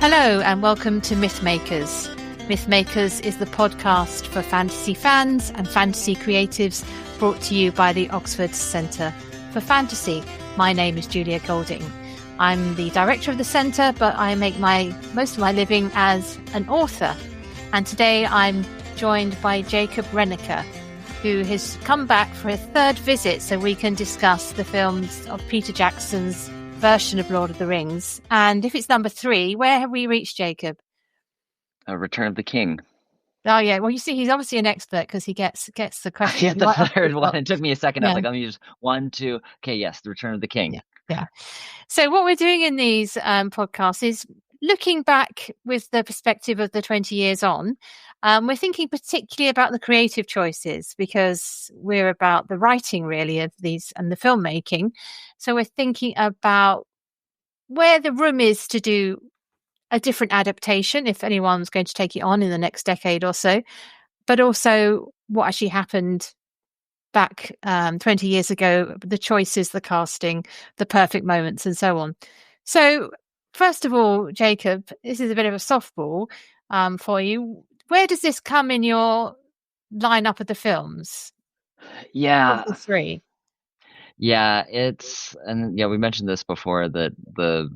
Hello and welcome to Mythmakers. Mythmakers is the podcast for fantasy fans and fantasy creatives, brought to you by the Oxford Centre for Fantasy. My name is Julia Golding. I'm the director of the centre, but I make most of my living as an author. And today I'm joined by Jacob Rennaker, who has come back for a third visit so we can discuss the films of Peter Jackson's version of Lord of the Rings. And if it's number 3, where have we reached, Jacob? Return of the King. Oh yeah, well you see, he's obviously an expert because he gets the question. Yeah, the third one. It took me a second. Yeah. I was like, let me just 1, 2. Okay, yes, the Return of the King. Yeah. So what we're doing in these podcasts is looking back with the perspective of the 20 years on. We're thinking particularly about the creative choices because we're about the writing really of these and the filmmaking. So we're thinking about where the room is to do a different adaptation, if anyone's going to take it on in the next decade or so, but also what actually happened back 20 years ago, the choices, the casting, the perfect moments, and so on. So first of all, Jacob, this is a bit of a softball for you. Where does this come in your lineup of the films? Yeah. The 3. Yeah, we mentioned this before, that the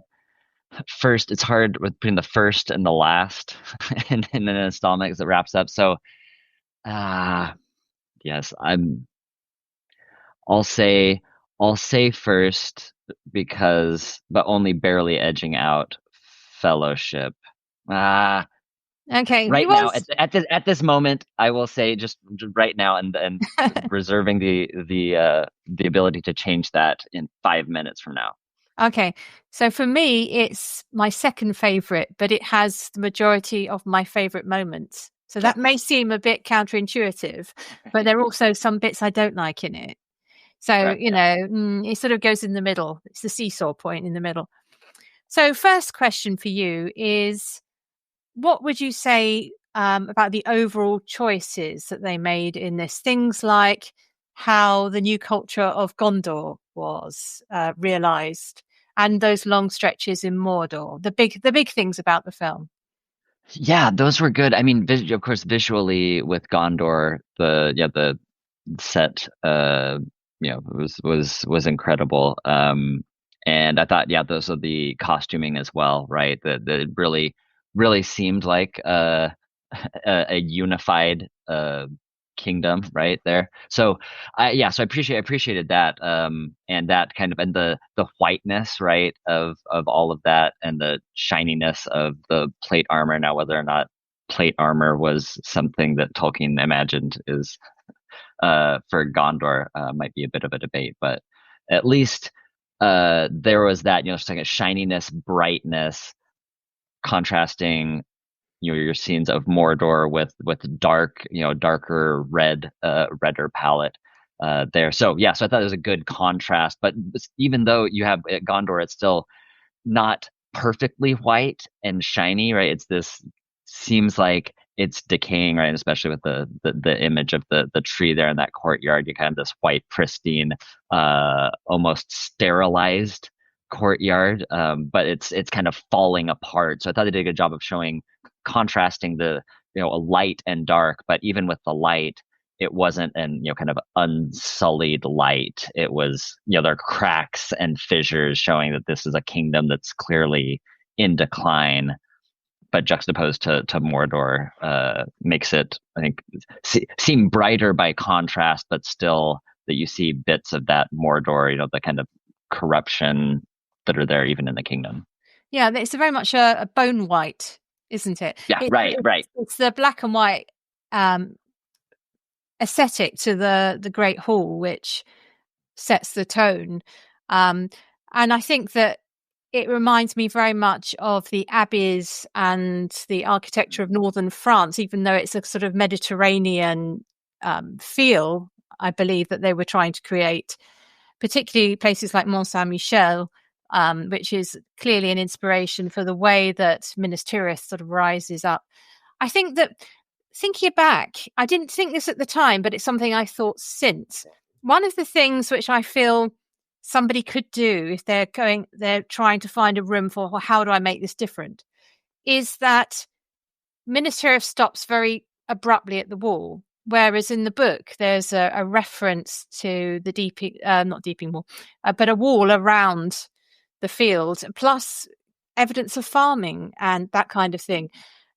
first, it's hard with between the first and the last in an installment as it wraps up. So, yes, I'll say first but only barely edging out Fellowship. Okay. Right now, at this moment, I will say just right now, and reserving the ability to change that in 5 minutes from now. Okay, so for me, it's my second favorite, but it has the majority of my favorite moments. So that may seem a bit counterintuitive, but there are also some bits I don't like in it. So, Right, it sort of goes in the middle. It's the seesaw point in the middle. So first question for you is, what would you say about the overall choices that they made in this? Things like how the new culture of Gondor was realized, and those long stretches in Mordor, the big things about the film. Yeah, those were good. I mean, of course, visually with Gondor, the set, was incredible. And I thought, those are the costuming as well, right? That really seemed like a unified kingdom right there. So so I appreciated that, and that kind of, and the whiteness, right, of all of that, and the shininess of the plate armor. Now, whether or not plate armor was something that Tolkien imagined is for Gondor might be a bit of a debate, but at least there was that, just like a shininess, brightness, contrasting your scenes of Mordor with dark, darker redder palette there. So so I thought it was a good contrast. But even though you have at Gondor, it's still not perfectly white and shiny, right? Seems like it's decaying, right? And especially with the image of the tree there in that courtyard, you kind of this white, pristine, almost sterilized courtyard, but it's kind of falling apart. So I thought they did a good job of contrasting the a light and dark, but even with the light, it wasn't an kind of unsullied light. It was there are cracks and fissures showing that this is a kingdom that's clearly in decline, but juxtaposed to Mordor makes it, I think, seem brighter by contrast, but still that you see bits of that Mordor, the kind of corruption that are there even in the kingdom. Yeah, it's very much a bone white, isn't it? Yeah, right. It's the black and white aesthetic to the Great Hall, which sets the tone. And I think that it reminds me very much of the abbeys and the architecture of northern France, even though it's a sort of Mediterranean feel, I believe, that they were trying to create, particularly places like Mont Saint-Michel, which is clearly an inspiration for the way that Minas Tirith sort of rises up. I think that, thinking back, I didn't think this at the time, but it's something I thought since. One of the things which I feel somebody could do if they're trying to find a room for, well, how do I make this different, is that Minas Tirith stops very abruptly at the wall, whereas in the book there's a reference to the not Deeping Wall, but a wall around the field, plus evidence of farming and that kind of thing.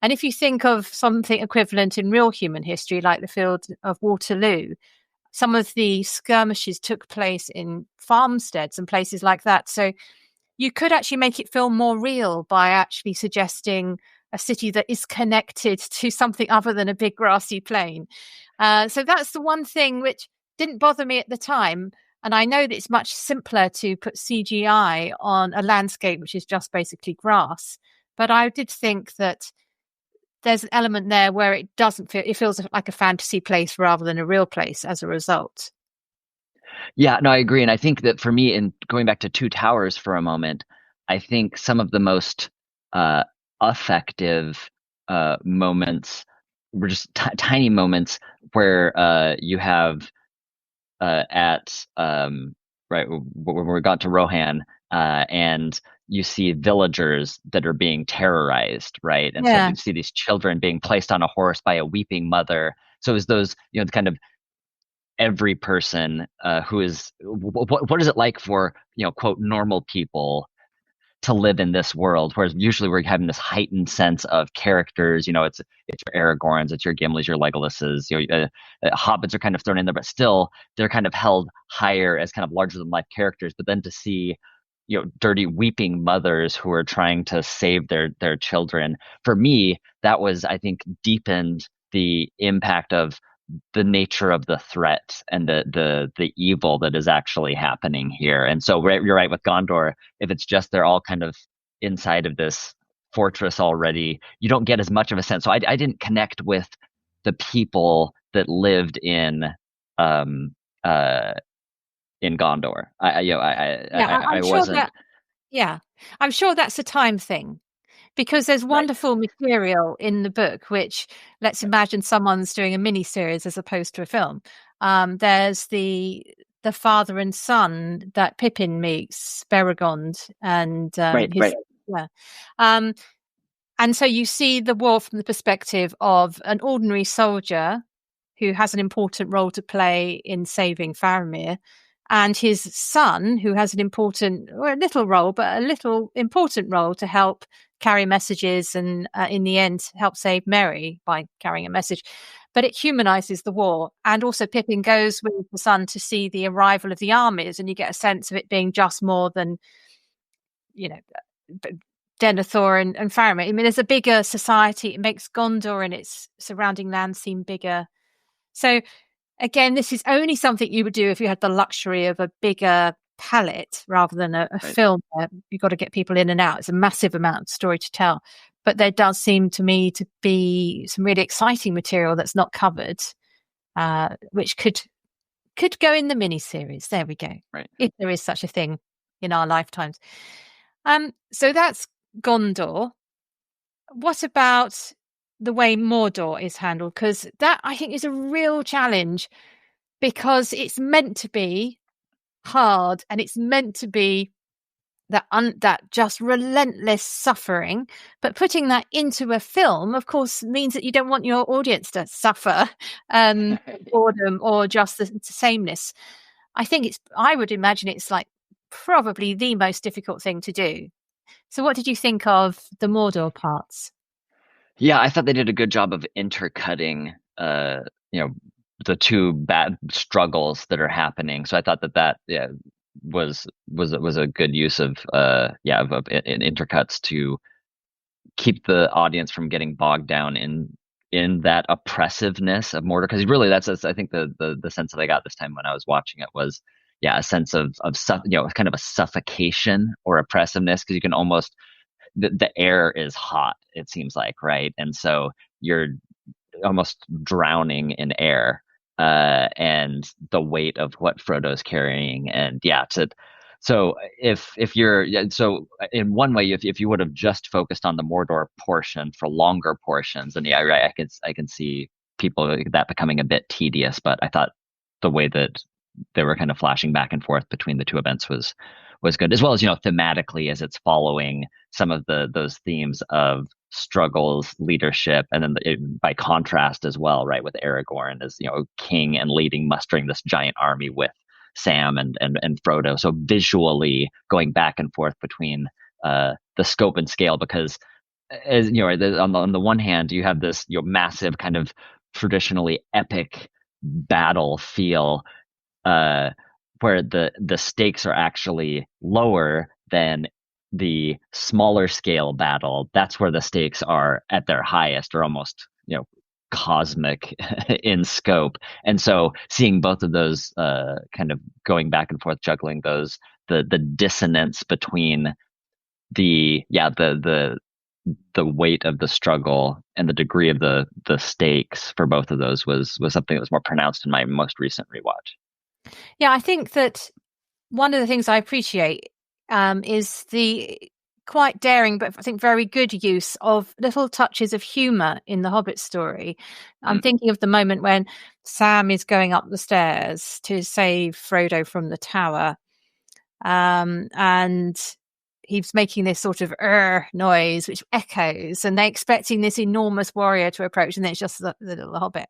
And if you think of something equivalent in real human history, like the field of Waterloo, some of the skirmishes took place in farmsteads and places like that. So you could actually make it feel more real by actually suggesting a city that is connected to something other than a big grassy plain. So that's the one thing which didn't bother me at the time. And I know that it's much simpler to put CGI on a landscape which is just basically grass. But I did think that there's an element there where it doesn't feel, it feels like a fantasy place rather than a real place as a result. Yeah, no, I agree. And I think that for me, in going back to Two Towers for a moment, I think some of the most effective moments were just tiny moments where you have at right when we got to Rohan, and you see villagers that are being terrorized, right? And so Yeah. you see these children being placed on a horse by a weeping mother. So it was those, kind of every person who is what is it like for, quote, normal people to live in this world, whereas usually we're having this heightened sense of characters. It's your Aragorns, it's your Gimlis, your Legolases. Hobbits are kind of thrown in there, but still they're kind of held higher as kind of larger than life characters. But then to see, dirty weeping mothers who are trying to save their children, for me, that was, I think, deepened the impact of the nature of the threat and the evil that is actually happening here. And so you're right with Gondor. If it's just they're all kind of inside of this fortress already, you don't get as much of a sense. So I didn't connect with the people that lived um in Gondor. I I'm sure wasn't. I'm sure that's a time thing. Because there's Right. wonderful material in the book, which, let's imagine someone's doing a mini series as opposed to a film. There's the father and son that Pippin meets, Beregond, and his yeah. Um, and so you see the war from the perspective of an ordinary soldier who has an important role to play in saving Faramir, and his son, who has an important, or a little role, but a little important role to help carry messages and in the end help save Merry by carrying a message. But it humanizes the war. And also Pippin goes with the son to see the arrival of the armies, and you get a sense of it being just more than, Denethor and Faramir. I mean, there's a bigger society. It makes Gondor and its surrounding land seem bigger. So again, this is only something you would do if you had the luxury of a bigger palette rather than a film where you've got to get people in and out. It's a massive amount of story to tell. But there does seem to me to be some really exciting material that's not covered, which could go in the miniseries. There we go. Right. If there is such a thing in our lifetimes. So that's Gondor. What about the way Mordor is handled? Because that, I think, is a real challenge, because it's meant to be hard and it's meant to be that just relentless suffering. But putting that into a film, of course, means that you don't want your audience to suffer boredom or just the sameness. I would imagine it's like probably the most difficult thing to do. So what did you think of the Mordor parts? Yeah, I thought they did a good job of intercutting, the two bad struggles that are happening. So I thought that was a good use of intercuts to keep the audience from getting bogged down in that oppressiveness of Mordor. Because really, that's I think the sense that I got this time when I was watching it was, a sense of kind of a suffocation or oppressiveness, because you can almost the air is hot, it seems like, right? And so you're almost drowning in air, and the weight of what Frodo's carrying. And so if you're so in one way, if you would have just focused on the Mordor portion for longer portions, then right, I can see people that becoming a bit tedious. But I thought the way that they were kind of flashing back and forth between the two events was good, as well as thematically, as it's following some of those themes of struggles, leadership, and then by contrast as well, right, with Aragorn as king and leading, mustering this giant army with Sam and Frodo. So visually going back and forth between the scope and scale, because as on the one hand, you have this massive kind of traditionally epic battle feel, uh, where the stakes are actually lower than the smaller scale battle. That's where the stakes are at their highest, or almost cosmic in scope. And so seeing both of those kind of going back and forth, juggling those, the dissonance between the weight of the struggle and the degree of the stakes for both of those was something that was more pronounced in my most recent rewatch. Yeah, I think that one of the things I appreciate is the quite daring, but I think very good use of little touches of humor in the Hobbit story. I'm thinking of the moment when Sam is going up the stairs to save Frodo from the tower, and he's making this sort of noise which echoes, and they're expecting this enormous warrior to approach, and then it's just the little Hobbit.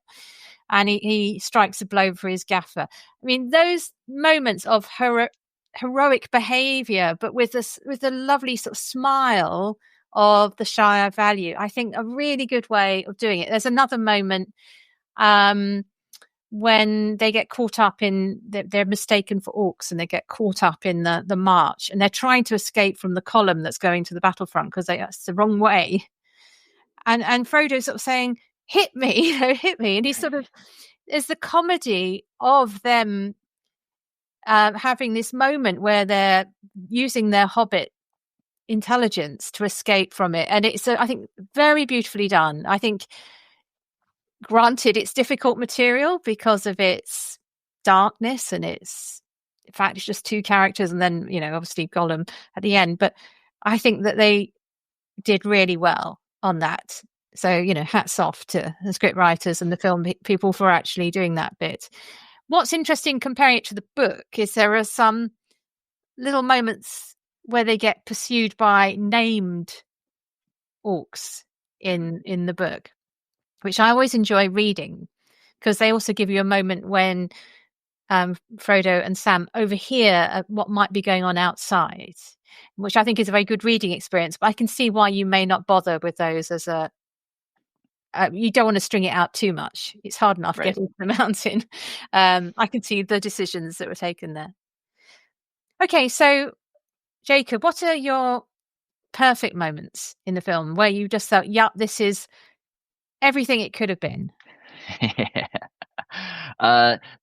And he strikes a blow for his gaffer. I mean, those moments of heroic behavior, but with a lovely sort of smile of the Shire value, I think a really good way of doing it. There's another moment when they get caught up in, they're mistaken for orcs, and they get caught up in the march, and they're trying to escape from the column that's going to the battlefront because it's the wrong way. And Frodo's sort of saying, hit me, hit me. And he's sort of, there's the comedy of them having this moment where they're using their Hobbit intelligence to escape from it. And it's, I think, very beautifully done. I think, granted, it's difficult material because of its darkness, and it's, in fact, it's just two characters, and then, obviously Gollum at the end. But I think that they did really well on that. So, hats off to the script writers and the film people for actually doing that bit. What's interesting comparing it to the book is there are some little moments where they get pursued by named orcs in the book, which I always enjoy reading, because they also give you a moment when Frodo and Sam overhear what might be going on outside, which I think is a very good reading experience. But I can see why you may not bother with those as a you don't want to string it out too much. It's hard enough getting to the mountain. I can see the decisions that were taken there. Okay, so Jacob, what are your perfect moments in the film where you just thought, yeah, this is everything it could have been?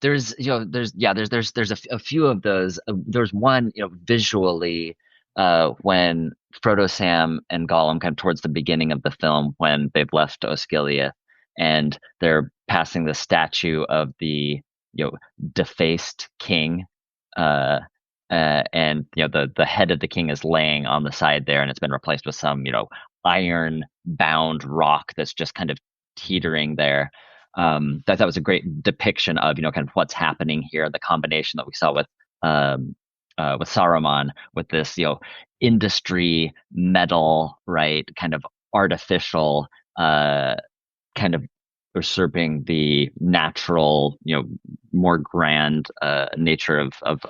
There's a few of those. There's one, visually, when Frodo, Sam, and Gollum, kind of towards the beginning of the film, when they've left Osgiliath and they're passing the statue of the defaced king, and the head of the king is laying on the side there, and it's been replaced with some iron bound rock that's just kind of teetering there. That was a great depiction of kind of what's happening here. The combination that we saw with Saruman, with this industry metal, right, kind of artificial, kind of usurping the natural, more grand nature of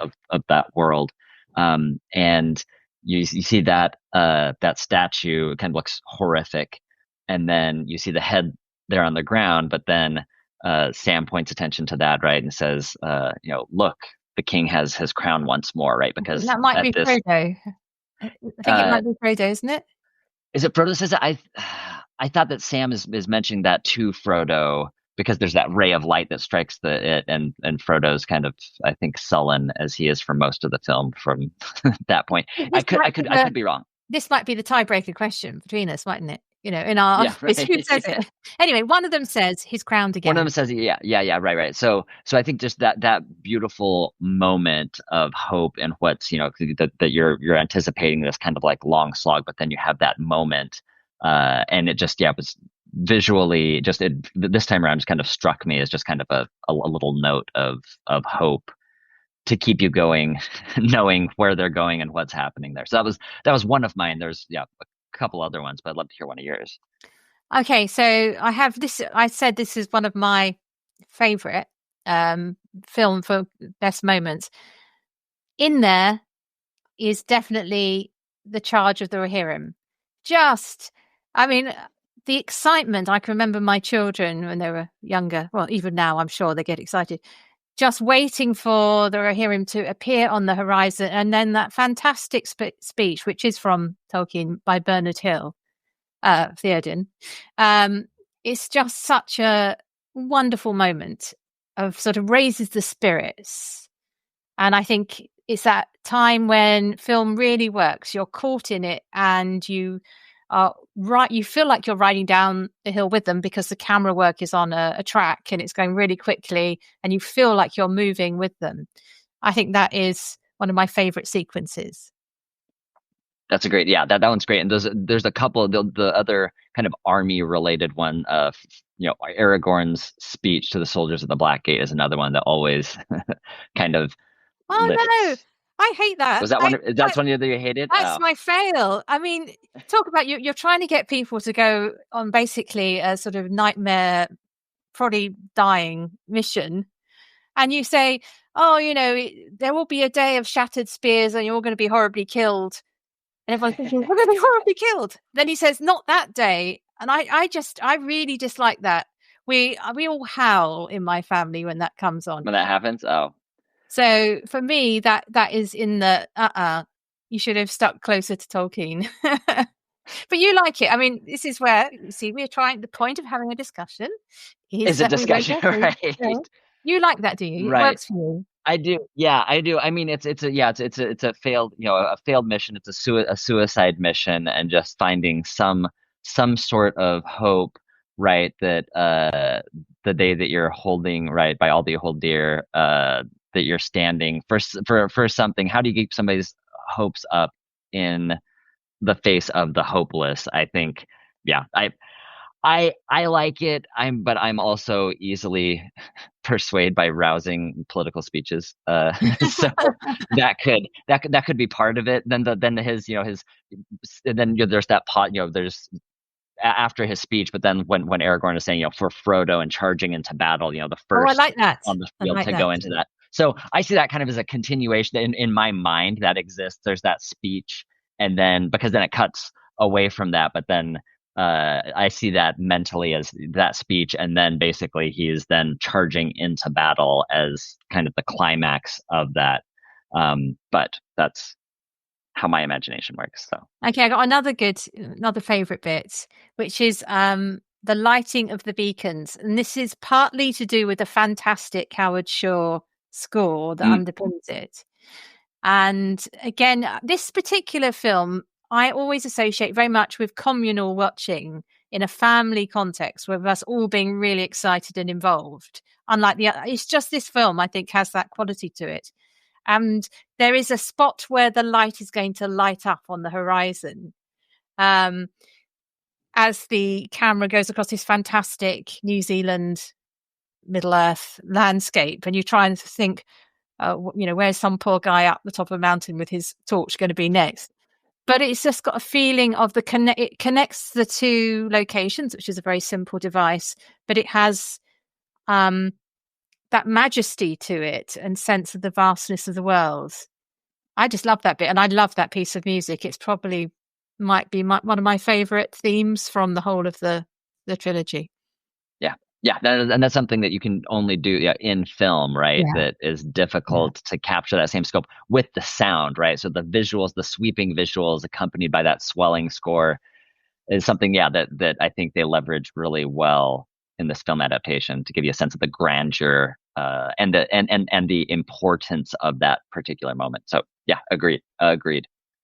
that world. And you see that that statue kind of looks horrific, and then you see the head there on the ground, but then Sam points attention to that, right, and says, look, the king has his crown once more, right? Because that might be Frodo. I think it might be Frodo, isn't it? Is it Frodo says it? I thought that Sam is mentioning that to Frodo, because there's that ray of light that strikes it, and Frodo's kind of, I think, sullen as he is for most of the film from that point. I could be wrong. This might be the tiebreaker question between us, mightn't it? In our who says it? Anyway, one of them says he's crowned again. One of them says, right. So I think just that beautiful moment of hope, and what's that you're anticipating this kind of like long slog, but then you have that moment, and it just was visually this time around just kind of struck me as just kind of a little note of hope to keep you going, knowing where they're going and what's happening there. So that was one of mine. There's couple other ones, but I'd love to hear one of yours. Okay, so I have this. I said this is one of my favorite um, film for best moments. In there is definitely the charge of the Rohirrim. Just, I mean, the excitement. I can remember my children when they were younger. Well, even now, I'm sure they get excited. Just waiting for the Rohirrim to appear on the horizon, and then that fantastic speech, which is from Tolkien by Bernard Hill, Theoden. Um, it's just such a wonderful moment of sort of raises the spirits. And I think it's that time when film really works. You're caught in it and you are right. You feel like you're riding down the hill with them because the camera work is on a track and it's going really quickly and you feel like you're moving with them. I think that is one of my favorite sequences. That's a great, yeah, that one's great. And there's a couple of the other kind of army related one. Aragorn's speech to the soldiers of the Black Gate is another one that always kind of Oh no, lifts. I hate that. Was that one? That's one that you hated? That's Oh, my fail. I mean, talk about you're trying to get people to go on basically a sort of nightmare, probably dying mission. And you say, oh, there will be a day of shattered spears and you're all going to be horribly killed. And everyone's thinking, we're going to be horribly killed. Then he says, not that day. And I really dislike that. We all howl in my family when that comes on. when that happens? Oh, So for me, that is in the you should have stuck closer to Tolkien. But you like it. I mean, this is where you see we're trying. The point of having a discussion is it's a that we don't discussion, agree. right? So you like that, do you? It Right. works for you. I do. Yeah, I do. I mean, it's a failed, a failed mission. It's a suicide mission, and just finding some sort of hope, right? That the day that you're holding, right, by all that you hold dear, that you're standing for something. How do you keep somebody's hopes up in the face of the hopeless? I think, yeah, I like it. But I'm also easily persuade by rousing political speeches. So that could be part of it. Then his and then there's that pot. There's after his speech, but then when Aragorn is saying for Frodo and charging into battle, the Oh, I first like that. on the I field like to that. go into that. So I see that kind of as a continuation in my mind that exists. There's that speech, and then because then it cuts away from that, but then I see that mentally as that speech, and then basically he is then charging into battle as kind of the climax of that. But that's how my imagination works. So Okay, I got another favorite bit, which is the lighting of the beacons, and this is partly to do with the fantastic Howard Shore score that mm, underpins it. And again, this particular film I always associate very much with communal watching in a family context, with us all being really excited and involved. Unlike it's just this film, I think, has that quality to it. And there is a spot where the light is going to light up on the horizon as the camera goes across this fantastic New Zealand Middle Earth landscape, and you try and think, where's some poor guy up the top of a mountain with his torch going to be next? But it's just got a feeling of it connects the two locations, which is a very simple device, but it has that majesty to it and sense of the vastness of the world. I just love that bit, and I love that piece of music. It's probably might be one of my favorite themes from the whole of the trilogy. yeah, yeah, and that's something that you can only do in film, right? Yeah, That is yeah. difficult to capture that same scope with the sound, right? So the visuals, the sweeping visuals accompanied by that swelling score is something, yeah, that I think they leverage really well in this film adaptation to give you a sense of the grandeur and the importance of that particular moment. So yeah, agreed.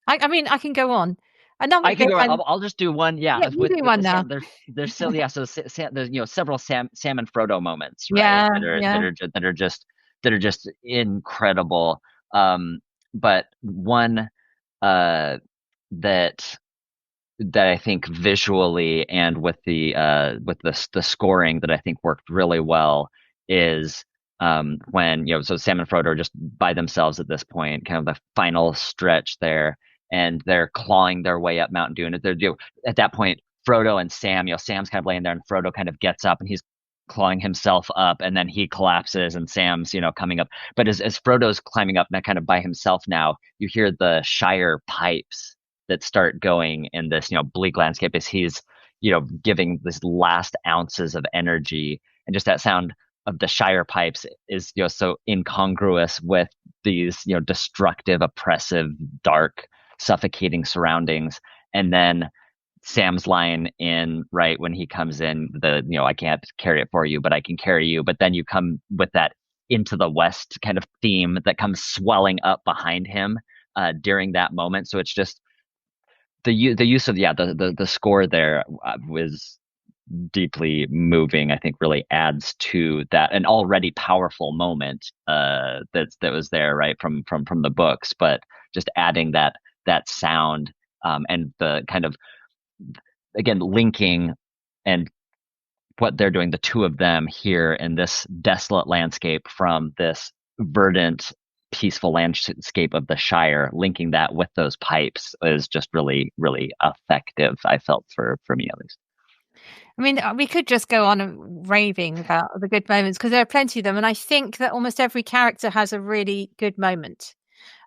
I mean, I can go on. Another I can bit, go. I'll just do one. Yeah, yeah, you do with one the now. Sam. There's still so there's several Sam and Frodo moments, right? Yeah, That are yeah. that are just incredible. But one uh that I think visually and with the scoring that I think worked really well is when so Sam and Frodo are just by themselves at this point, kind of the final stretch there, and they're clawing their way up Mount Doom. At that point, Frodo and Sam, Sam's kind of laying there, and Frodo kind of gets up, and he's clawing himself up, and then he collapses, and Sam's, coming up. But as Frodo's climbing up, and kind of by himself now, you hear the Shire pipes that start going in this, bleak landscape as he's, giving this last ounces of energy, and just that sound of the Shire pipes is, so incongruous with these, destructive, oppressive, dark, suffocating surroundings. And then Sam's line in right when he comes in, I can't carry it for you, but I can carry you. But then you come with that into the West kind of theme that comes swelling up behind him during that moment. So it's just the use of the score there was deeply moving. I think really adds to that an already powerful moment that was there right from the books, but just adding that sound and the kind of, again, linking and what they're doing, the two of them here in this desolate landscape from this verdant, peaceful landscape of the Shire, linking that with those pipes is just really, really effective, I felt, for me at least. I mean, we could just go on raving about the good moments because there are plenty of them. And I think that almost every character has a really good moment.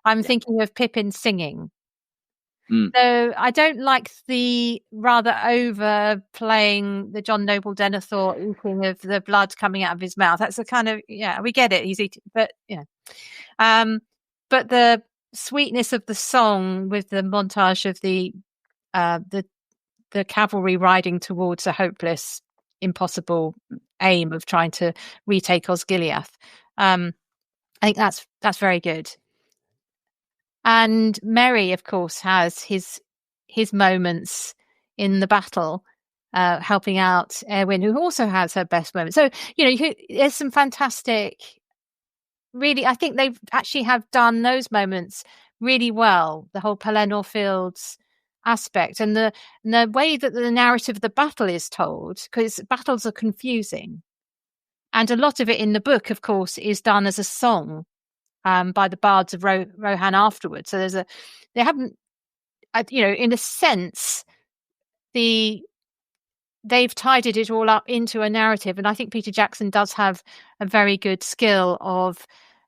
I'm thinking of Pippin singing. So I don't like the rather overplaying the John Noble Denethor eating of the blood coming out of his mouth. That's a kind of, we get it. He's eating, but but the sweetness of the song with the montage of the cavalry riding towards a hopeless, impossible aim of trying to retake Osgiliath. I think that's very good. And Merry, of course, has his moments in the battle, helping out Erwin, who also has her best moments. So, there's some fantastic, really, I think they actually have done those moments really well, the whole Pelennor Fields aspect and the way that the narrative of the battle is told, because battles are confusing. And a lot of it in the book, of course, is done as a song by the bards of Rohan afterwards. So they haven't, in a sense, they've tidied it all up into a narrative. And I think Peter Jackson does have a very good skill of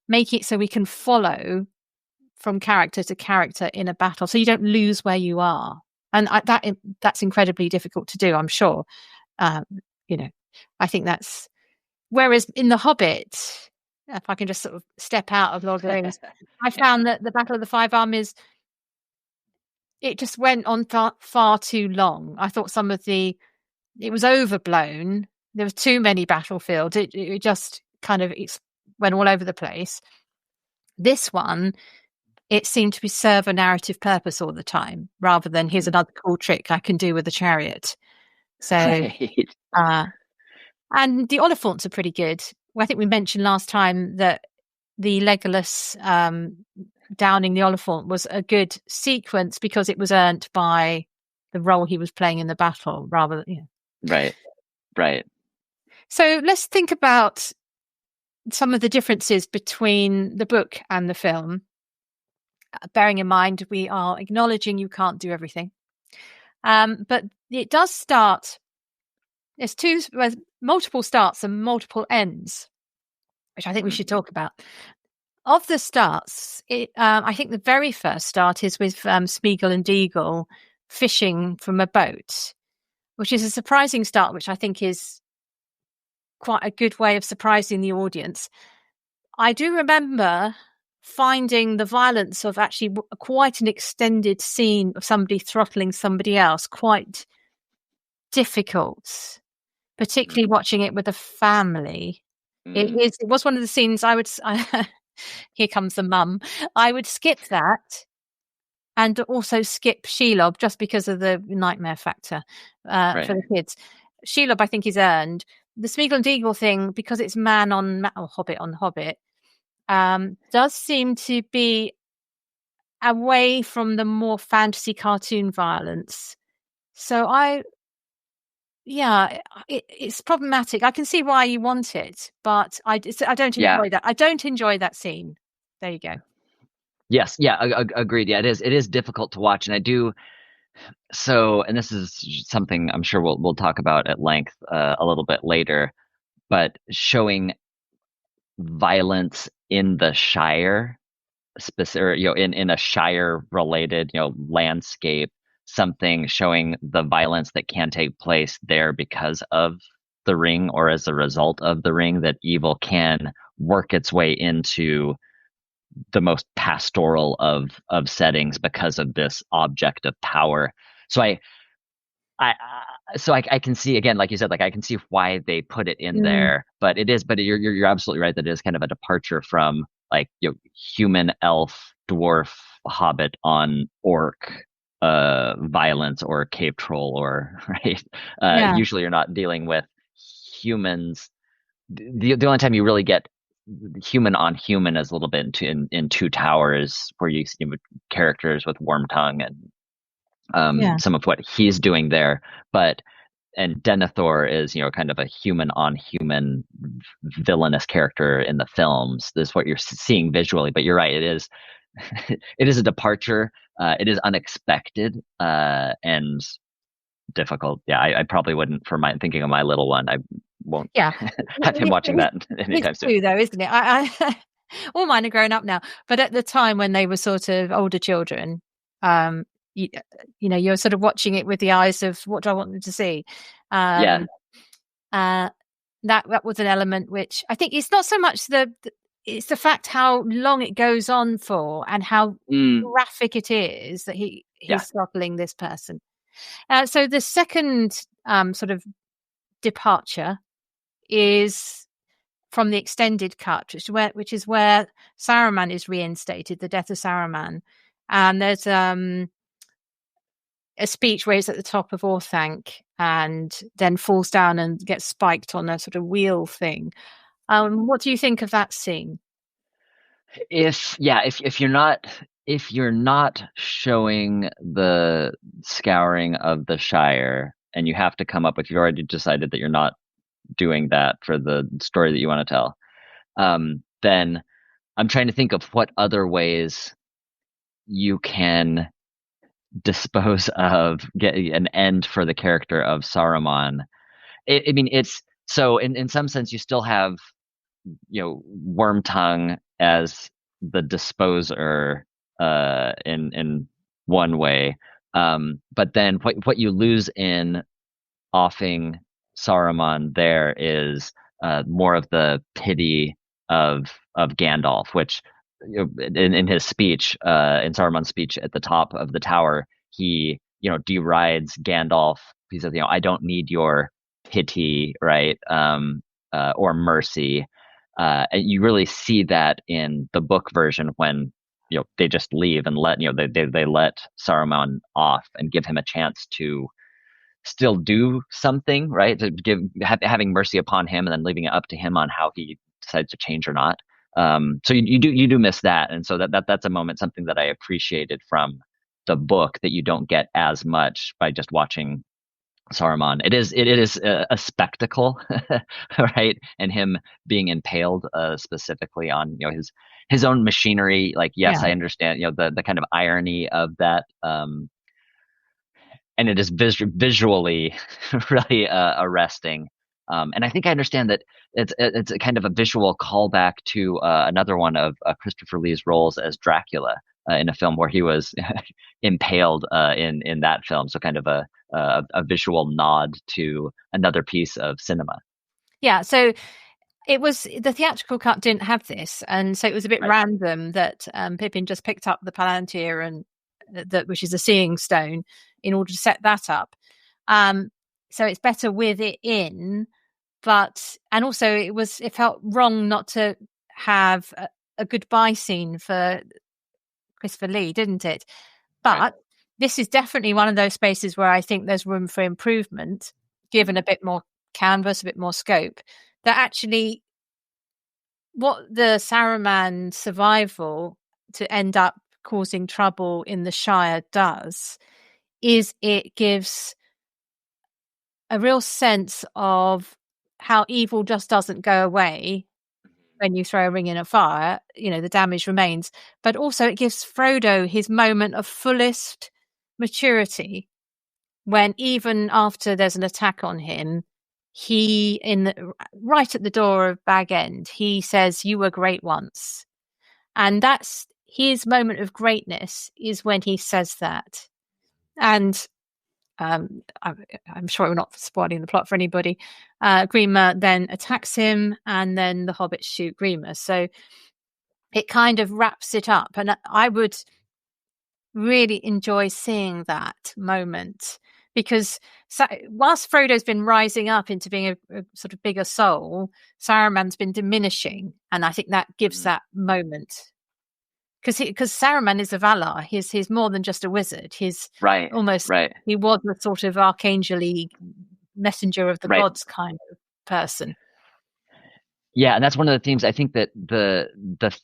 making it so we can follow from character to character in a battle, so you don't lose where you are. And that's incredibly difficult to do, I'm sure. I think that's, whereas in The Hobbit, if I can just sort of step out of Lord of the Rings, I found that the Battle of the Five Armies, it just went on far too long. I thought it was overblown. There was too many battlefields. It just kind of went all over the place. This one, it seemed to serve a narrative purpose all the time, rather than here's another cool trick I can do with a chariot. So, and the Oliphants are pretty good. I think we mentioned last time that the Legolas downing the Oliphant was a good sequence because it was earned by the role he was playing in the battle, rather than, Right. So let's think about some of the differences between the book and the film. Bearing in mind, we are acknowledging you can't do everything. But it does start, there's multiple starts and multiple ends, which I think we should talk about. Of the starts, I think the very first start is with Smeagol and Deagle fishing from a boat, which is a surprising start, which I think is quite a good way of surprising the audience. I do remember finding the violence of actually quite an extended scene of somebody throttling somebody else quite difficult, particularly watching it with a family. It was one of the scenes here comes the mum. I would skip that and also skip Shelob just because of the nightmare factor for the kids. Shelob, I think, is earned. The Smeagol and Deagle thing, because it's Hobbit on Hobbit, does seem to be away from the more fantasy cartoon violence. So it's problematic. I can see why you want it, but I don't enjoy that. I don't enjoy that scene. There you go. Yes, yeah, agreed. Yeah, it is difficult to watch, and I do so. And this is something I'm sure we'll talk about at length a little bit later. But showing violence in the Shire, specific, in a Shire related, landscape, something showing the violence that can take place there because of the ring or as a result of the ring, that evil can work its way into the most pastoral of settings because of this object of power. So I can see, again, like you said, like I can see why they put it in Mm, there, but you're absolutely right that it is kind of a departure from like human, elf, dwarf, hobbit on orc violence, or cave troll, or right. yeah, Usually you're not dealing with humans. The only time you really get human on human is a little bit in Two Towers, where you see characters with worm tongue and yeah, some of what he's doing there. But and Denethor is, kind of a human on human villainous character in the films. This is what you're seeing visually, but you're right. It is, it is a departure. It is unexpected and difficult. Yeah, I probably wouldn't, for my thinking of my little one. I won't yeah. have him watching that It's anytime soon. true though, isn't it? I all mine are grown up now, but at the time when they were sort of older children, um, you, you're sort of watching it with the eyes of what do I want them to see. Yeah. Um, uh, that was an element which I think it's not so much it's the fact how long it goes on for and how Mm, graphic it is that yeah. he's throttling this person. So the second sort of departure is from the extended cut, which is where Saruman is reinstated, the death of Saruman, and there's a speech where he's at the top of Orthanc and then falls down and gets spiked on a sort of wheel thing. What do you think of that scene? If you're not showing the scouring of the Shire, and you have to come up with, you've already decided that you're not doing that for the story that you want to tell, then I'm trying to think of what other ways you can dispose of, get an end for the character of Saruman. I mean, it's so in some sense you still have, Wormtongue as the disposer in one way, but then what you lose in offing Saruman there is more of the pity of Gandalf, which, in his speech, in Saruman's speech at the top of the tower, he, derides Gandalf. He says, I don't need your pity, right? Or mercy. And you really see that in the book version when, they just leave and let, they let Saruman off and give him a chance to still do something, right? To having mercy upon him and then leaving it up to him on how he decides to change or not. So you do miss that, and so that's a moment, something that I appreciated from the book that you don't get as much by just watching Saruman. It is a spectacle, right? And him being impaled specifically on, his own machinery. Like, yes, Yeah, I understand, the kind of irony of that. And it is visually really arresting. And I think I understand that it's a kind of a visual callback to another one of Christopher Lee's roles as Dracula in a film where he was impaled in that film. So kind of a visual nod to another piece of cinema. yeah. So it was the theatrical cut didn't have this, and so it was a bit Right. random that Pippin just picked up the Palantir and that which is a seeing stone in order to set that up. Um, so it's better with it in, but and also it felt wrong not to have a goodbye scene for Christopher Lee, didn't it? Right. But this is definitely one of those spaces where I think there's room for improvement, given a bit more canvas, a bit more scope. That actually what the Saruman survival to end up causing trouble in the Shire does is it gives a real sense of how evil just doesn't go away when you throw a ring in a fire, the damage remains. But also it gives Frodo his moment of fullest maturity, when even after there's an attack on him, right at the door of Bag End, he says, "You were great once." And that's his moment of greatness, is when he says that. And I'm sure we're not spoiling the plot for anybody. Grima then attacks him, and then the hobbits shoot Grima. So it kind of wraps it up. And I would really enjoy seeing that moment, because whilst Frodo's been rising up into being a sort of bigger soul, Saruman's been diminishing. And I think that gives that moment. Because Saruman is a Valar. He's more than just a wizard. He's almost, he was a sort of archangel-y messenger of the gods kind of person. Yeah, and that's one of the themes I think that the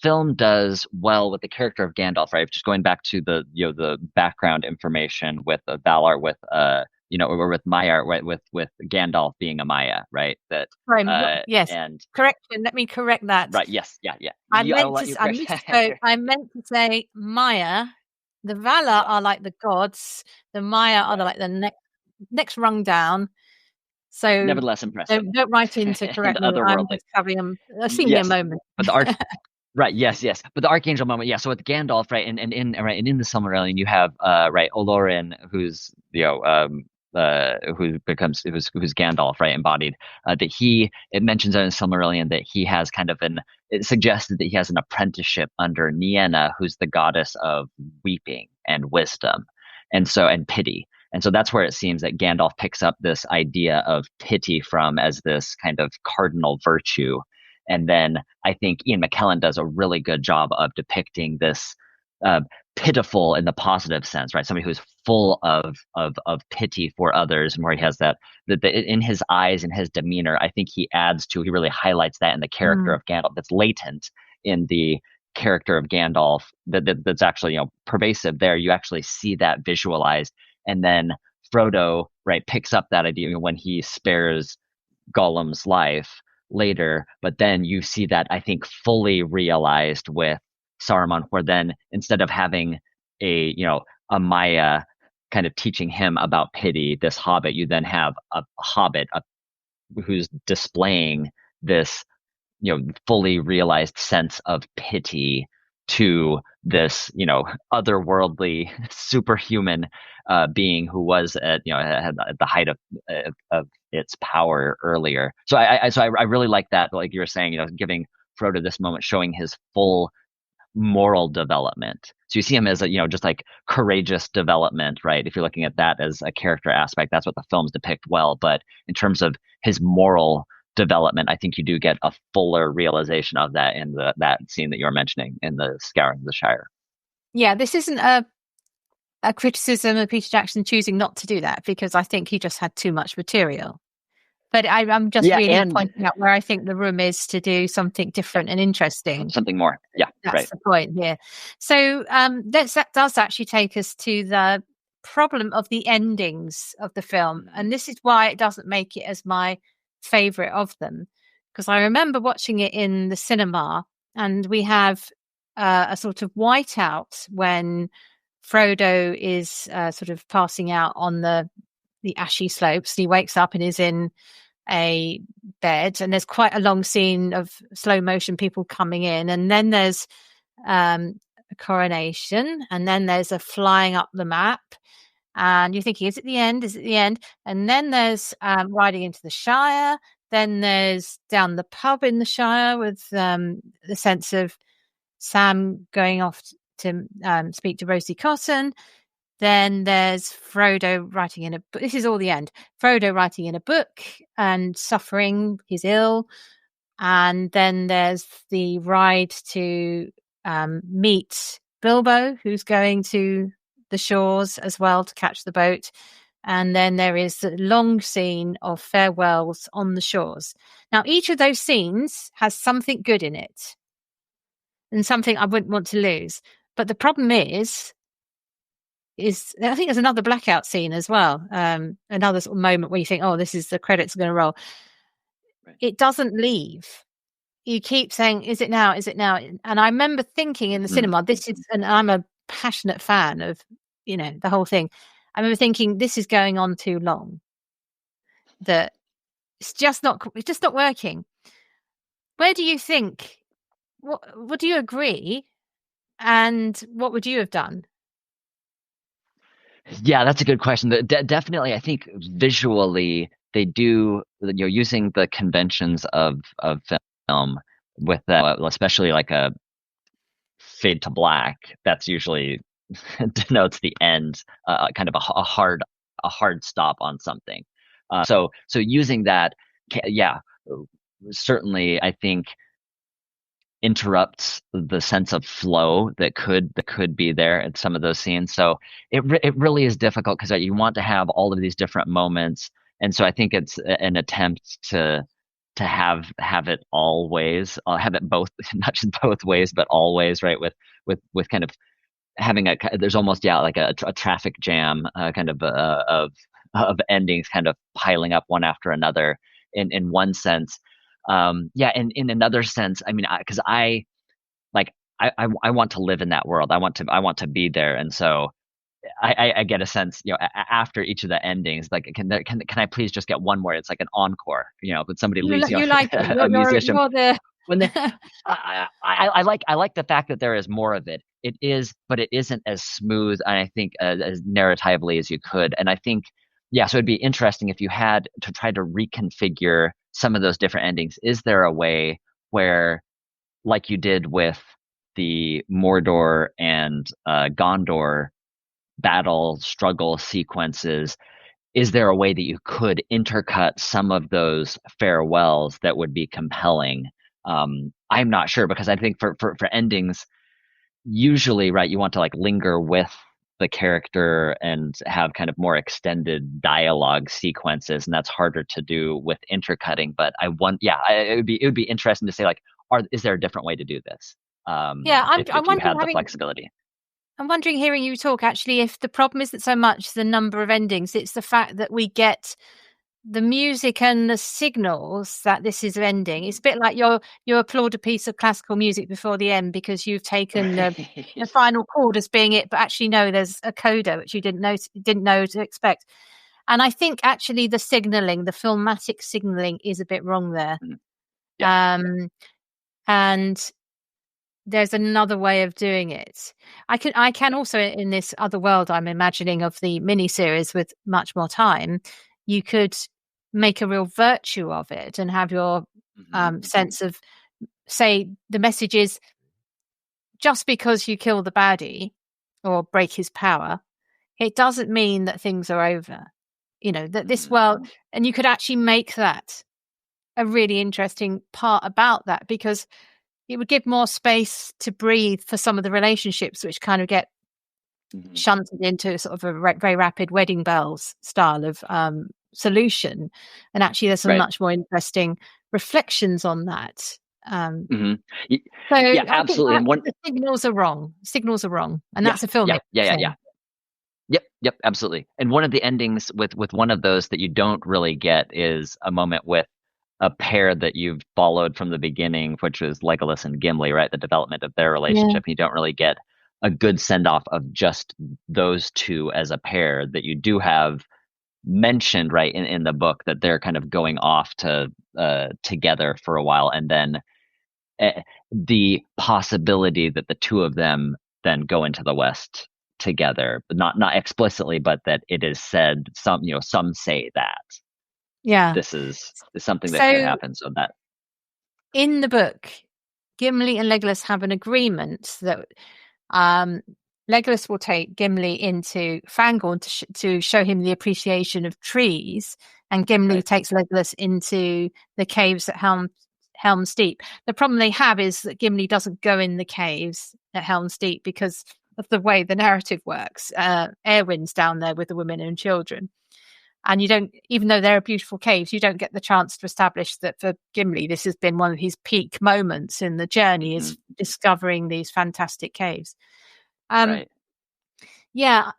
film does well with the character of Gandalf, right? Just going back to the background information with Valar, with or with Maya, right? With Gandalf being a Maya, right? That yes. And correction. Let me correct that. Right. Yes. Yeah. I meant to say Maya. The Valar are like the gods. The Maya are like the next rung down. So nevertheless impressive. Don't write in to correct me. I'm just having a senior moment. But the right, yes. But the Archangel moment, yeah. So with Gandalf, right, and in the Silmarillion, you have Olorin, who's who's Gandalf, right, embodied. It mentions in Silmarillion that he has it suggested that he has an apprenticeship under Nienna, who's the goddess of weeping and wisdom, and pity. And so that's where it seems that Gandalf picks up this idea of pity from as this kind of cardinal virtue. And then I think Ian McKellen does a really good job of depicting this pitiful in the positive sense, right? Somebody who's full of pity for others, and where he has that in his eyes and his demeanor. I think he really highlights that in the character of Gandalf that's latent in the character of Gandalf that's actually pervasive there. You actually see that visualized. And then Frodo, right, picks up that idea when he spares Gollum's life later. But then you see that, I think, fully realized with Saruman, where then instead of having a Maya kind of teaching him about pity, this hobbit, you then have a hobbit who's displaying this fully realized sense of pity to this otherworldly superhuman being who was at the height of its power earlier. So I really like that, like you were saying, giving Frodo this moment, showing his full moral development. So you see him as just like courageous development, right? If you're looking at that as a character aspect, that's what the films depict well. But in terms of his moral development, I think you do get a fuller realization of that in that scene that you were mentioning in the Scouring of the Shire. Yeah, this isn't a criticism of Peter Jackson choosing not to do that, because I think he just had too much material. But I'm just pointing out where I think the room is to do something different and interesting. Something more. Yeah, that's the point here. So that does actually take us to the problem of the endings of the film. And this is why it doesn't make it as my favorite of them. Because I remember watching it in the cinema, and we have a sort of whiteout when Frodo is sort of passing out on the ashy slopes. He wakes up and is in a bed, and there's quite a long scene of slow motion people coming in, and then there's a coronation, and then there's a flying up the map, and you're thinking, is it the end? And then there's riding into the Shire, then there's down the pub in the Shire with the sense of Sam going off to speak to Rosie Cotton. Then there's Frodo writing in a book. This is all the end. Frodo writing in a book and suffering. He's ill. And then there's the ride to meet Bilbo, who's going to the shores as well to catch the boat. And then there is a long scene of farewells on the shores. Now, each of those scenes has something good in it and something I wouldn't want to lose. But the problem is I think there's another blackout scene as well. Another sort of moment where you think, oh, this is the credits are going to roll. Right. It doesn't leave. you keep saying, is it now? Is it now? And I remember thinking in the cinema, this is, and I'm a passionate fan of, the whole thing. I remember thinking, this is going on too long. That it's just not working. Where do you think, what do you agree? And what would you have done? Yeah, that's a good question. Definitely, I think visually they do, using the conventions of film with that, especially like a fade to black. That's usually denotes the end, kind of a hard stop on something. So using that, yeah, certainly, I think interrupts the sense of flow that could be there in some of those scenes. So it really is difficult because you want to have all of these different moments, and so I think it's an attempt to have it always, have it both, not just both ways, but always, right? With kind of having there's almost, yeah, like a traffic jam, kind of of endings kind of piling up one after another in one sense. Yeah, in another sense, I mean, because like I want to live in that world. I want to be there, and so I get a sense, after each of the endings, like can I please just get one more? It's like an encore, when somebody leaves, You like it. a musician You're the when they, I like the fact that there is more of it. It is, but it isn't as smooth, and I think as narratively as you could. And I think, yeah, so it'd be interesting if you had to try to reconfigure some of those different endings. Is there a way where, like you did with the Mordor and Gondor battle struggle sequences, is there a way that you could intercut some of those farewells that would be compelling? I'm not sure, because I think for endings, usually, right, you want to like linger with the character and have kind of more extended dialogue sequences, and that's harder to do with intercutting. But it would be interesting to say, like, is there a different way to do this? yeah. I'm If you wondering had the flexibility. I'm wondering, hearing you talk, actually, if the problem isn't so much the number of endings, it's the fact that we get the music and the signals that this is ending. It's a bit like you applaud a piece of classical music before the end because you've taken the final chord as being it, but actually no, there's a coda which you didn't know to expect. And I think actually the signaling, the filmatic signaling, is a bit wrong there. Yeah. And there's another way of doing it. I can also, in this other world I'm imagining of the miniseries with much more time, you could make a real virtue of it and have your sense of, say, the message is, just because you kill the baddie or break his power, it doesn't mean that things are over. That this world, and you could actually make that a really interesting part about that, because it would give more space to breathe for some of the relationships which kind of get shunted into sort of a very rapid wedding bells style of solution. And actually there's some Right. much more interesting reflections on that. Mm-hmm. So Yeah, I think absolutely. And one, the signals are wrong. And yeah, that's a filmmaker yeah. thing. Yep, absolutely. And one of the endings with one of those that you don't really get is a moment with a pair that you've followed from the beginning, which was Legolas and Gimli, right? The development of their Yeah. relationship. You don't really get a good send off of just those two as a pair that you do have mentioned, right, in the book, that they're kind of going off to together for a while, and then the possibility that the two of them then go into the West together, but not explicitly, but that it is said, some say that Yeah. this is something that could So happen. So that, in the book, Gimli and Legolas have an agreement that Legolas will take Gimli into Fangorn to show him the appreciation of trees, and Gimli right. takes Legolas into the caves at Helm's Deep. The problem they have is that Gimli doesn't go in the caves at Helm's Deep because of the way the narrative works. Eowyn's down there with the women and children. And you don't, even though there are beautiful caves, you don't get the chance to establish that for Gimli, this has been one of his peak moments in the journey, is discovering these fantastic caves. Right. Yeah.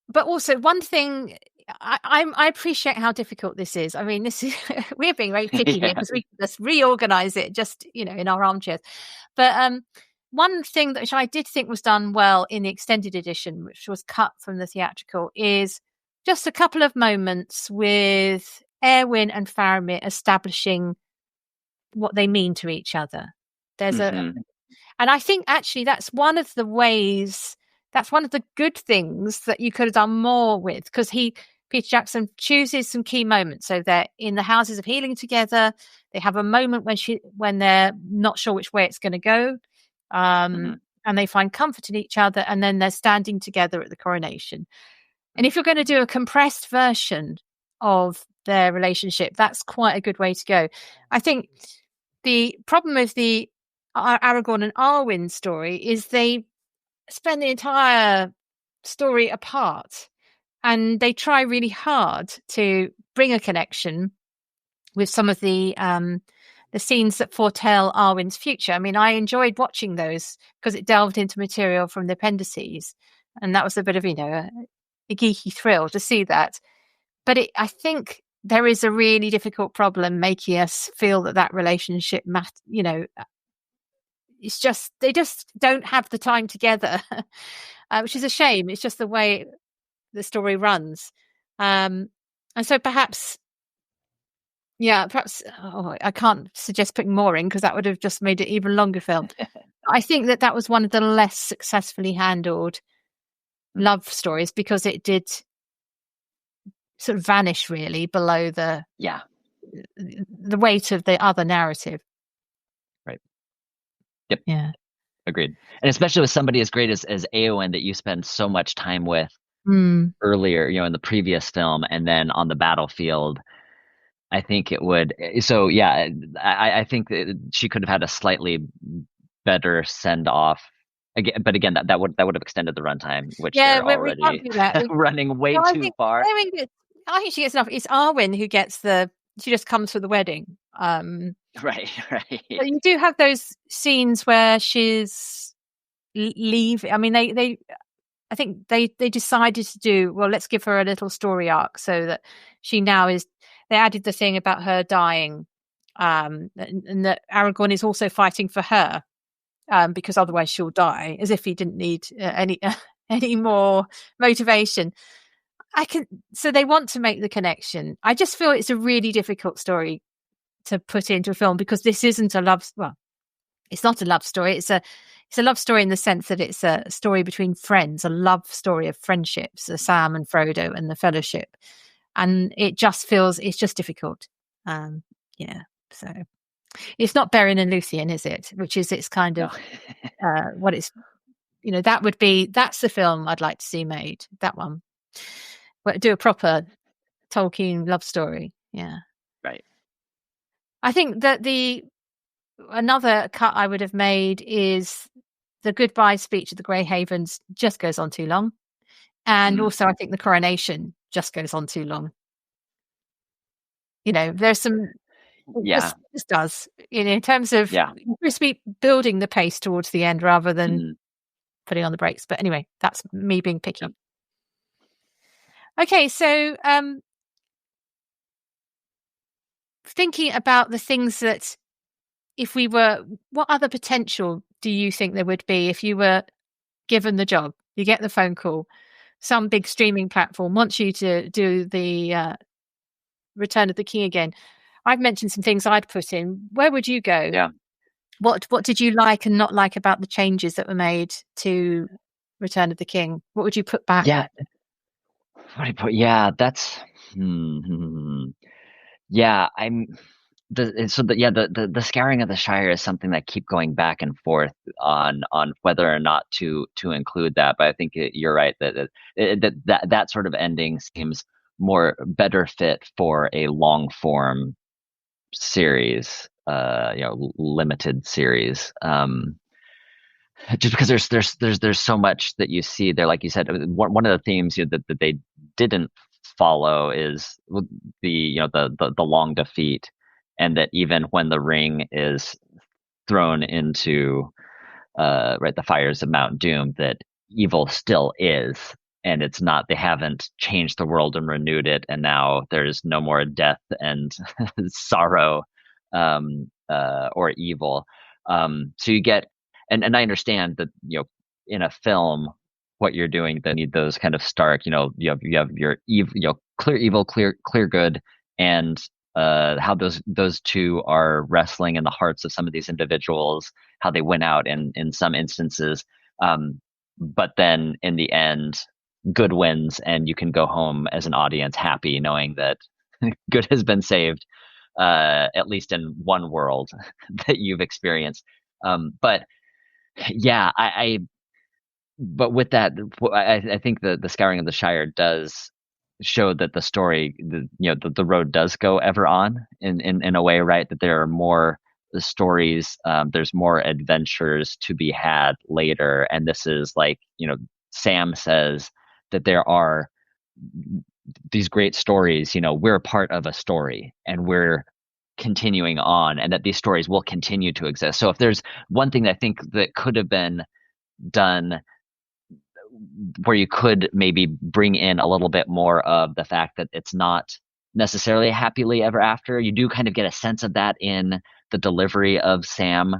But also one thing I appreciate how difficult this is. I mean, this is we're being very picky here Yeah. because we just reorganize it just, in our armchairs. But one thing that which I did think was done well in the extended edition, which was cut from the theatrical, is just a couple of moments with Erwin and Faramir establishing what they mean to each other. There's a Hmm. And I think actually that's one of the ways, that's one of the good things that you could have done more with, because Peter Jackson chooses some key moments. So they're in the Houses of Healing together. They have a moment when they're not sure which way it's going to go. Hmm. And they find comfort in each other. And then they're standing together at the coronation. And if you're going to do a compressed version of their relationship, that's quite a good way to go. I think the problem with the Aragorn and Arwen story is they spend the entire story apart, and they try really hard to bring a connection with some of the scenes that foretell Arwen's future. I mean, I enjoyed watching those because it delved into material from the appendices, and that was a bit of a geeky thrill to see that. But I think there is a really difficult problem making us feel that relationship it's just they just don't have the time together, which is a shame. It's just the way the story runs, and so perhaps I can't suggest putting more in because that would have just made it even longer film. I think that was one of the less successfully handled love stories because it did sort of vanish really below Yeah. the weight of the other narrative. Right. Yep. Yeah. Agreed. And especially with somebody as great as Eowyn that you spend so much time with Mm. earlier, in the previous film, and then on the battlefield, I think it would. So yeah, I think that she could have had a slightly better send off. Again, but again, that would have extended the runtime, which Yeah, they're we can't already do that. running way No, too far. I think she gets enough. It's Arwen who gets she just comes for the wedding. Right, right. But you do have those scenes where she's leaving. I mean, I think they decided to do, well, let's give her a little story arc so that she now is, they added the thing about her dying, and that Aragorn is also fighting for her, because otherwise she'll die, as if he didn't need any more motivation. So they want to make the connection. I just feel it's a really difficult story to put into a film because this isn't it's not a love story. It's a love story in the sense that it's a story between friends, a love story of friendships, the Sam and Frodo and the Fellowship, and it just feels it's just difficult. Yeah, so it's not Beren and Luthien, is it? Which is its kind No. of what it's that's the film I'd like to see made. That one, but do a proper Tolkien love story. Yeah, Right. I think that another cut I would have made is the goodbye speech at the Grey Havens just goes on too long. And also I think the coronation just goes on too long. There's some, Yeah. this does, in terms of Yeah. supposed to be building the pace towards the end rather than Mhm. putting on the brakes. But anyway, that's me being picky. Yep. Okay, so thinking about the things that what other potential do you think there would be if you were given the job? You get the phone call, some big streaming platform wants you to do the Return of the King again. I've mentioned some things I'd put in. Where would you go? Yeah. What did you like and not like about the changes that were made to Return of the King? What would you put back? Yeah. What do you put? Yeah, that's. Yeah, the scouring of the Shire is something that keep going back and forth on whether or not to include that. But I think you're right that sort of ending seems better fit for a long form series, limited series. Just because there's so much that you see there, like you said, one of the themes that they didn't follow is the long defeat, and that even when the ring is thrown into the fires of Mount Doom, that evil still is, and it's not, they haven't changed the world and renewed it, and now there's no more death and sorrow, or evil. So you get, and I understand that, in a film, what you're doing, that need those kind of stark, you have your evil, clear evil, clear good, and how those two are wrestling in the hearts of some of these individuals, how they win out in some instances. But then in the end, good wins, and you can go home as an audience happy, knowing that good has been saved, at least in one world that you've experienced. But yeah, but with that, I think the Scouring of the Shire does show that the story, the road does go ever on in a way, right? That there are more stories, there's more adventures to be had later, and this is like, Sam says that there are these great stories. We're a part of a story, and we're continuing on, and that these stories will continue to exist. So if there's one thing that I think that could have been done, where you could maybe bring in a little bit more of the fact that it's not necessarily happily ever after. You do kind of get a sense of that in the delivery of Sam,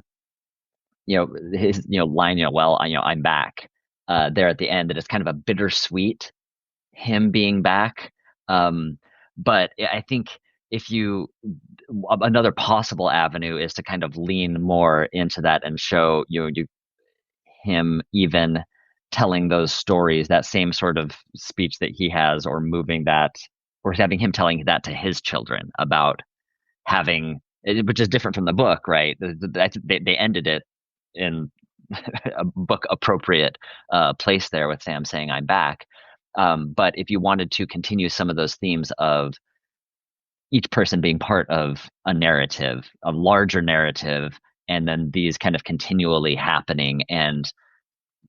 his, line, well, I'm back, there at the end, that it's kind of a bittersweet, him being back. But I think if you, another possible avenue is to kind of lean more into that and show him even telling those stories, that same sort of speech that he has, or moving that, or having him telling that to his children about having, which is different from the book, right? They ended it in a book appropriate place there, with Sam saying, I'm back. But if you wanted to continue some of those themes of each person being part of a narrative, a larger narrative, and then these kind of continually happening, and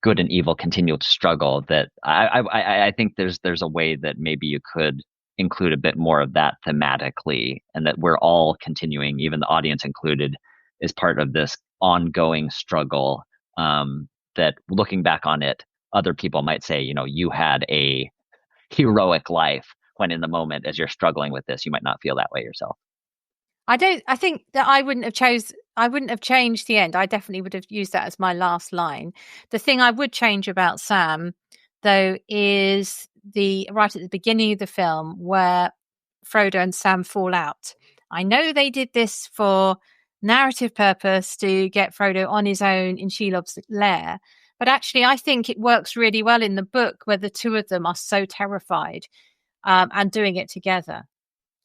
good and evil continue to struggle, that I think there's a way that maybe you could include a bit more of that thematically, and that we're all continuing, even the audience included, is part of this ongoing struggle, that looking back on it, other people might say, you had a heroic life, when in the moment, as you're struggling with this, you might not feel that way yourself. I think that I wouldn't have changed the end. I definitely would have used that as my last line. The thing I would change about Sam, though, is the right at the beginning of the film, where Frodo and Sam fall out. I know they did this for narrative purpose, to get Frodo on his own in Shelob's lair, but actually I think it works really well in the book, where the two of them are so terrified, and doing it together.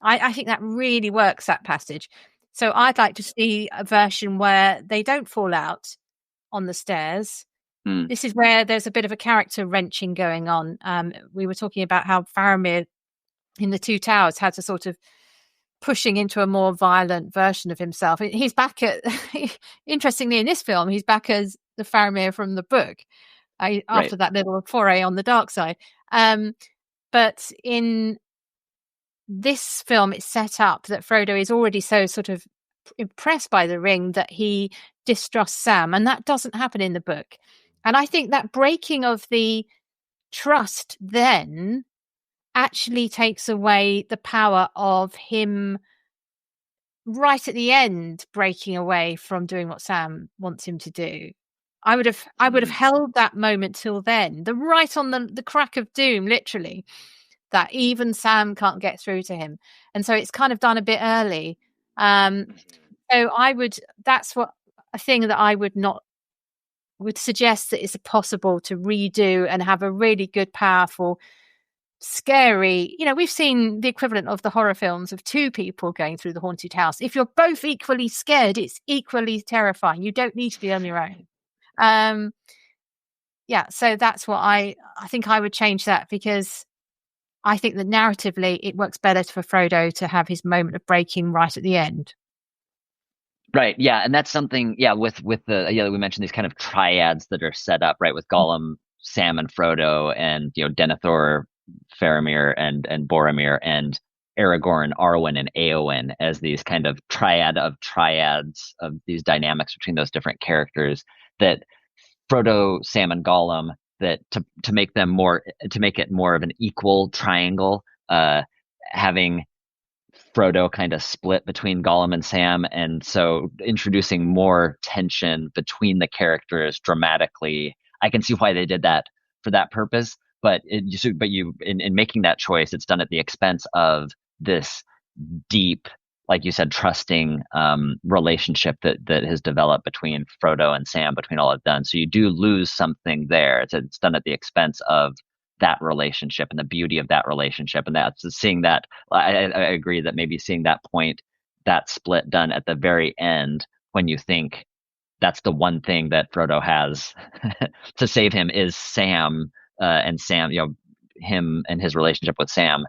I think that really works, that passage. So I'd like to see a version where they don't fall out on the stairs. This is where there's a bit of a character wrenching going on. We were talking about how Faramir in The Two Towers had to sort of pushing into a more violent version of himself. He's back at, interestingly, in this film, he's back as the Faramir from the book, after that little foray on the dark side. But in this film, it's set up that Frodo is already so sort of impressed by the ring that he distrusts Sam, and that doesn't happen in the book. And I think that breaking of the trust then actually takes away the power of him right at the end breaking away from doing what Sam wants him to do. I would have held that moment till then, right on the crack of doom, literally, that even Sam can't get through to him. And so it's kind of done a bit early. So that's what a thing that I would suggest, that it's possible to redo and have a really good, powerful, scary, we've seen the equivalent of the horror films of two people going through the haunted house. If you're both equally scared, it's equally terrifying. You don't need to be on your own. So that's what I think I would change that, because I think that narratively it works better for Frodo to have his moment of breaking right at the end. Right. Yeah. And that's something, with the, we mentioned these kind of triads that are set up, right? With Gollum, Sam, and Frodo, and, Denethor, Faramir, and Boromir, and Aragorn, Arwen, and Eowyn, as these kind of triads of these dynamics between those different characters, that Frodo, Sam, and Gollum that to make them more to make it more of an equal triangle, having Frodo kind of split between Gollum and Sam, and so introducing more tension between the characters dramatically. I can see why they did that for that purpose, but in making that choice, it's done at the expense of this deep, like you said, trusting relationship that has developed between Frodo and Sam, between all of them. So you do lose something there. It's done at the expense of that relationship and the beauty of that relationship. And that's seeing that. I agree that maybe seeing that point, that split done at the very end, when you think that's the one thing that Frodo has to save him is Sam, and Sam, him and his relationship with Sam.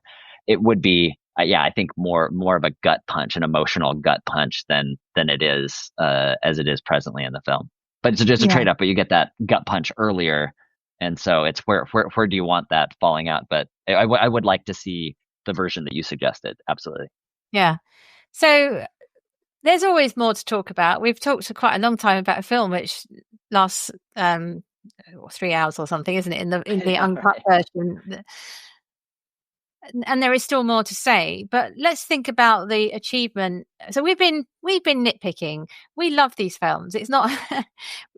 It would be, yeah, I think more of a gut punch, an emotional gut punch than it is as it is presently in the film. But it's just a Yeah. trade up. But you get that gut punch earlier, and so it's where do you want that falling out? But I would like to see the version that you suggested. Absolutely. Yeah. So there's always more to talk about. We've talked for quite a long time about a film which lasts 3 hours or something, isn't it? In the uncut version. And there is still more to say, but let's think about the achievement. So we've been nitpicking. We love these films. It's not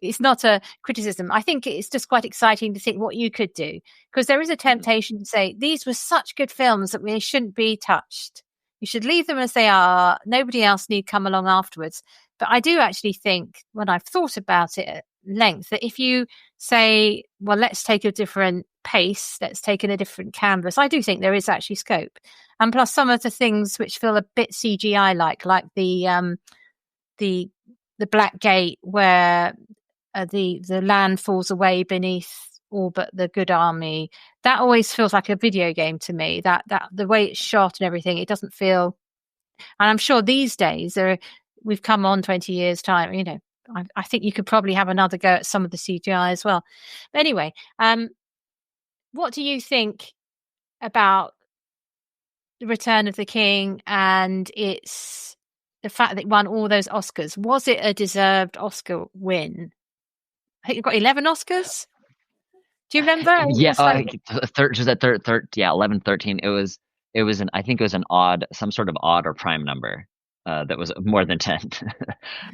it's not a criticism. I think it's just quite exciting to think what you could do, because there is a temptation to say these were such good films that they shouldn't be touched. You should leave them as they are. Nobody else need come along afterwards. But I do actually think, when I've thought about it at length, that if you say, well, let's take a different pace, let's take in a different canvas, I do think there is actually scope. And plus some of the things which feel a bit CGI like the Black Gate, where the land falls away beneath all but the good army, that always feels like a video game to me. That the way it's shot and everything, it doesn't feel. And I'm sure these days we've come on 20 years time, I think you could probably have another go at some of the CGI as well. But anyway, what do you think about the Return of the King and its the fact that it won all those Oscars? Was it a deserved Oscar win? I think it got 11 Oscars. Do you remember? Yeah, Like, just that third, yeah, 11, 13. I think it was an odd, some sort of odd or prime number, that was more than 10.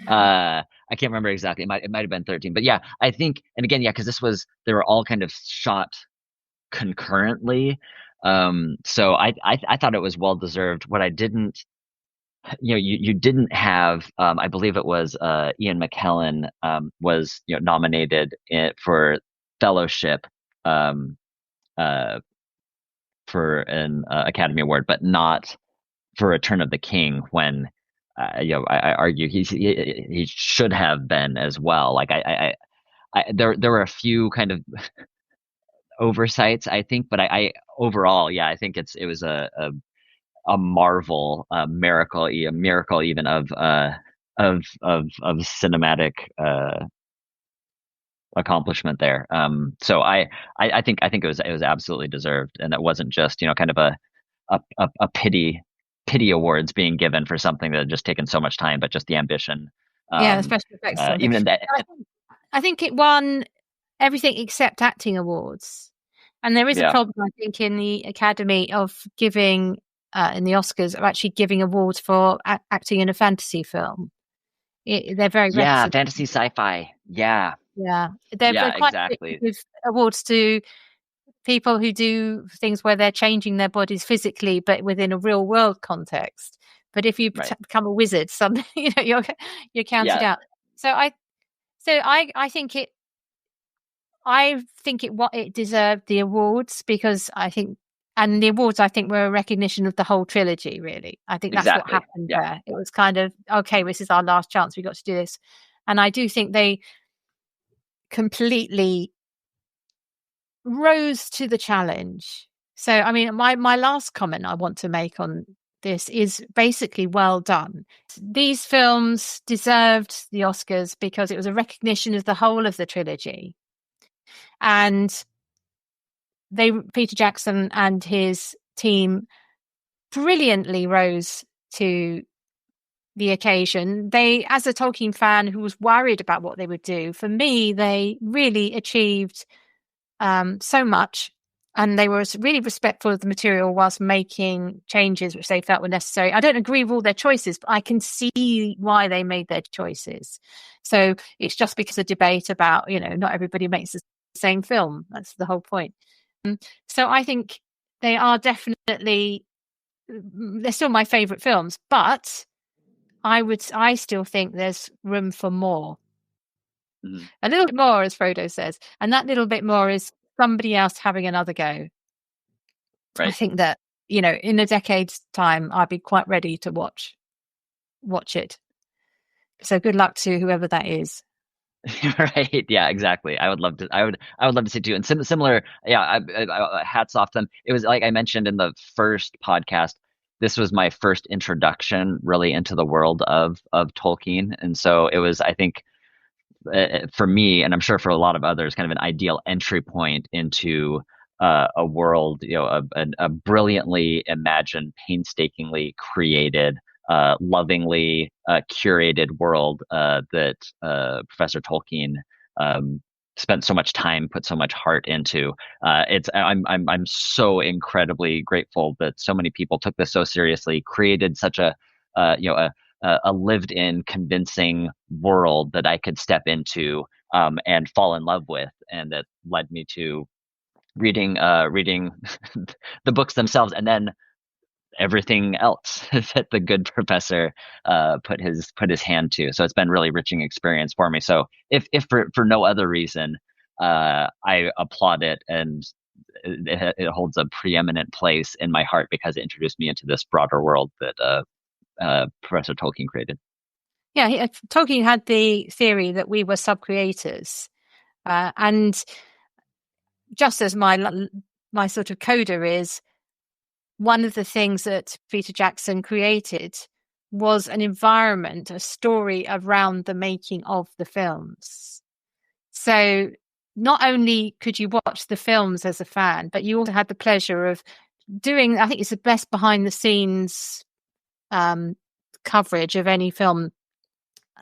I can't remember exactly. It might have been 13, but yeah, I think, and again, yeah, because they were all kind of shot concurrently. So I thought it was well deserved. What I didn't, you didn't have, I believe it was Ian McKellen, was nominated for Fellowship, um, uh, for an Academy Award, but not for Return of the King. When I argue he should have been as well. Like there were a few kind of oversights, I think, but I overall, yeah, I think it was a marvel, a miracle, a miracle even of cinematic accomplishment there. So I think it was absolutely deserved, and it wasn't just kind of a pity awards being given for something that had just taken so much time, but just the ambition. yeah, special effects or something. Even in that, I think it won everything except acting awards. And there is a yeah, problem, I think, in the Academy of giving, in the Oscars, of actually giving awards for acting in a fantasy film. They're very yeah, reticent. fantasy sci-fi, yeah, Yeah, they're yeah, quite quick to exactly, give awards to people who do things where they're changing their bodies physically, but within a real world context. But if you right, become a wizard, suddenly you're counted yeah, out. So I think it. I think it deserved the awards, because I think, and the awards I think were a recognition of the whole trilogy. Really, I think that's what exactly, happened yeah, there. It was kind of, okay, this is our last chance. We got to do this, and I do think they completely rose to the challenge. So, I mean, my last comment I want to make on this is basically, well done. These films deserved the Oscars because it was a recognition of the whole of the trilogy, and Peter Jackson and his team brilliantly rose to the occasion. They, as a Tolkien fan who was worried about what they would do, for me, they really achieved so much, and they were really respectful of the material whilst making changes which they felt were necessary. I don't agree with all their choices, but I can see why they made their choices. So it's just because of debate about, not everybody makes the same film. That's the whole point. So I think they are definitely, they're still my favorite films, but I still think there's room for more. Mhm. A little bit more, as Frodo says. And that little bit more is somebody else having another go. I Right. think that, in a decade's time, I'd be quite ready to watch it. So good luck to whoever that is. Right. Yeah, exactly. I would love to see too. And similar, yeah, hats off to them. It was like I mentioned in the first podcast, this was my first introduction really into the world of Tolkien. And so it was, I think, for me, and I'm sure for a lot of others, kind of an ideal entry point into a world, a brilliantly imagined, painstakingly created, lovingly curated world that Professor Tolkien um, spent so much time, put so much heart into. I'm so incredibly grateful that so many people took this so seriously, created such a lived-in, convincing world that I could step into and fall in love with, and that led me to reading the books themselves, and then everything else that the good professor put his hand to. So it's been really enriching experience for me. So if for no other reason, I applaud it, and it holds a preeminent place in my heart because it introduced me into this broader world that Professor Tolkien created. Yeah, Tolkien had the theory that we were sub-creators. And just as my sort of coda is, one of the things that Peter Jackson created was an environment, a story around the making of the films. So not only could you watch the films as a fan, but you also had the pleasure of doing, I think it's the best behind the scenes coverage of any film.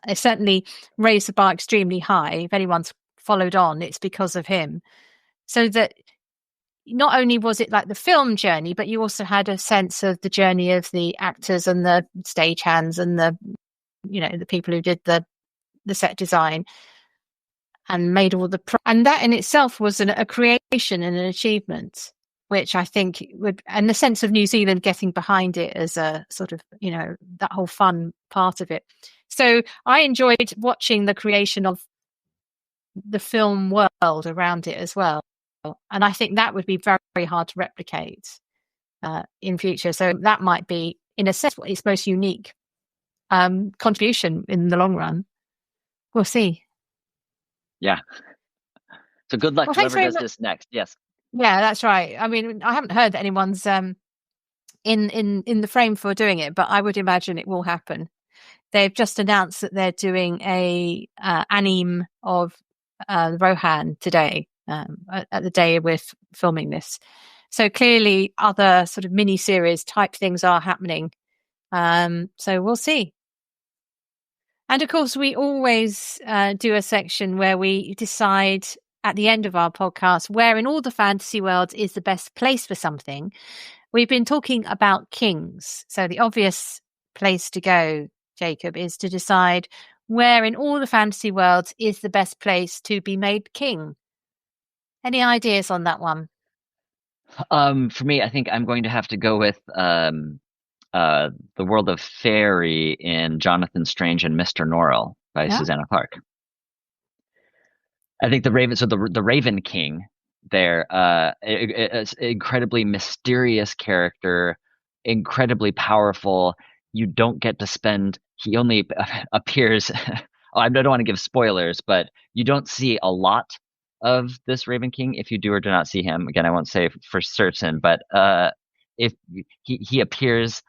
It certainly raised the bar extremely high. If anyone's followed on, it's because of him. So that not only was it like the film journey, but you also had a sense of the journey of the actors and the stagehands and the people who did the set design and made all and that in itself was a creation and an achievement, which I think would, and the sense of New Zealand getting behind it as a sort of, that whole fun part of it. So I enjoyed watching the creation of the film world around it as well. And I think that would be very, very hard to replicate in future. So that might be, in a sense, its most unique contribution in the long run. We'll see. Yeah. So good luck Well, to thanks whoever very does much. this next. Yes. Yeah, that's right. I mean, I haven't heard that anyone's in the frame for doing it, but I would imagine it will happen. They've just announced that they're doing a anime of Rohan today, at the day we're filming this. So clearly, other sort of mini series type things are happening. So we'll see. And of course, we always do a section where we decide at the end of our podcast where in all the fantasy worlds is the best place for something. We've been talking about kings. So the obvious place to go, Jacob, is to decide where in all the fantasy worlds is the best place to be made king. Any ideas on that one? For me, I think I'm going to have to go with the world of fairy in Jonathan Strange and Mr. Norrell by Yeah. Susanna Clark. I think the Raven King there, it's an incredibly mysterious character, incredibly powerful. You don't get to spend. He only appears. I don't want to give spoilers, but you don't see a lot of this Raven King if you do or do not see him. Again, I won't say for certain, but if he appears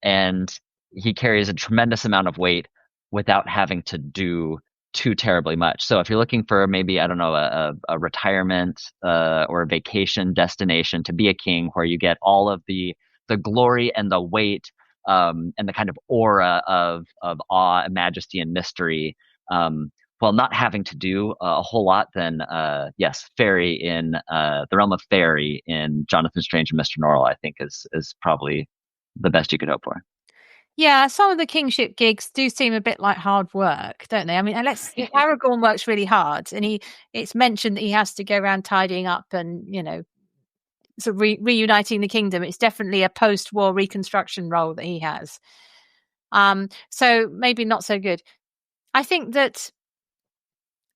and he carries a tremendous amount of weight without having to do too terribly much. So if you're looking for maybe, I don't know, a retirement or a vacation destination to be a king where you get all of the glory and the weight and the kind of aura of awe and majesty and mystery well, not having to do a whole lot, then yes, fairy in the realm of fairy in Jonathan Strange and Mr. Norrell, I think is probably the best you could hope for. Yeah, some of the kingship gigs do seem a bit like hard work, don't they? I mean, Aragorn works really hard, and it's mentioned that he has to go around tidying up and, sort of reuniting the kingdom. It's definitely a post-war reconstruction role that he has. So maybe not so good. I think that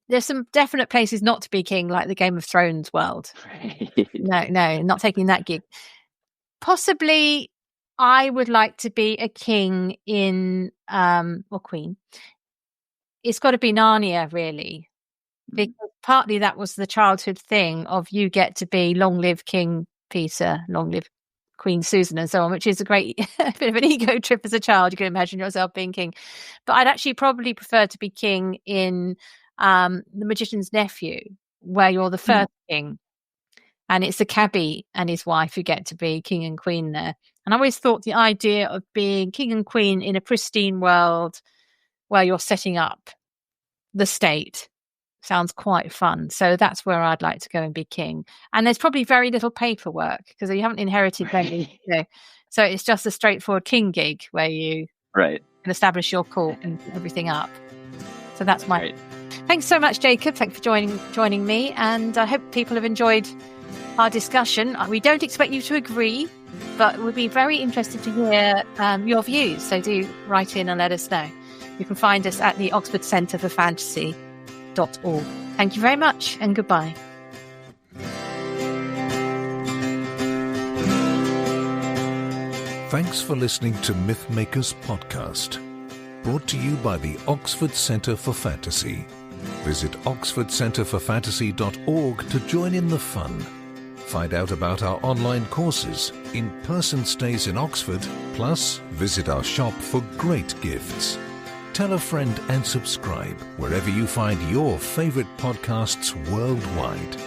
there's some definite places not to be king, like the Game of Thrones world. No, not taking that gig. Possibly, I would like to be a king in, or queen. It's got to be Narnia, really, because partly that was the childhood thing of you get to be long live King Peter, long live Queen Susan, and so on, which is a great bit of an ego trip as a child. You can imagine yourself being king, but I'd actually probably prefer to be king in The Magician's Nephew, where you're the first king. And it's the cabbie and his wife who get to be king and queen there. And I always thought the idea of being king and queen in a pristine world where you're setting up the state sounds quite fun. So that's where I'd like to go and be king. And there's probably very little paperwork because you haven't inherited many. So it's just a straightforward king gig where you can establish your court and everything up. So that's my... Great. Thanks so much, Jacob. Thanks for joining me. And I hope people have enjoyed our discussion. We don't expect you to agree, but we'd be very interested to hear your views. So do write in and let us know. You can find us at the Oxford Centre for Fantasy.org. Thank you very much and goodbye. Thanks for listening to Mythmakers podcast, brought to you by the Oxford Centre for Fantasy. Visit oxfordcenterforfantasy.org to join in the fun. Find out about our online courses, in-person stays in Oxford, plus visit our shop for great gifts. Tell a friend and subscribe wherever you find your favourite podcasts worldwide.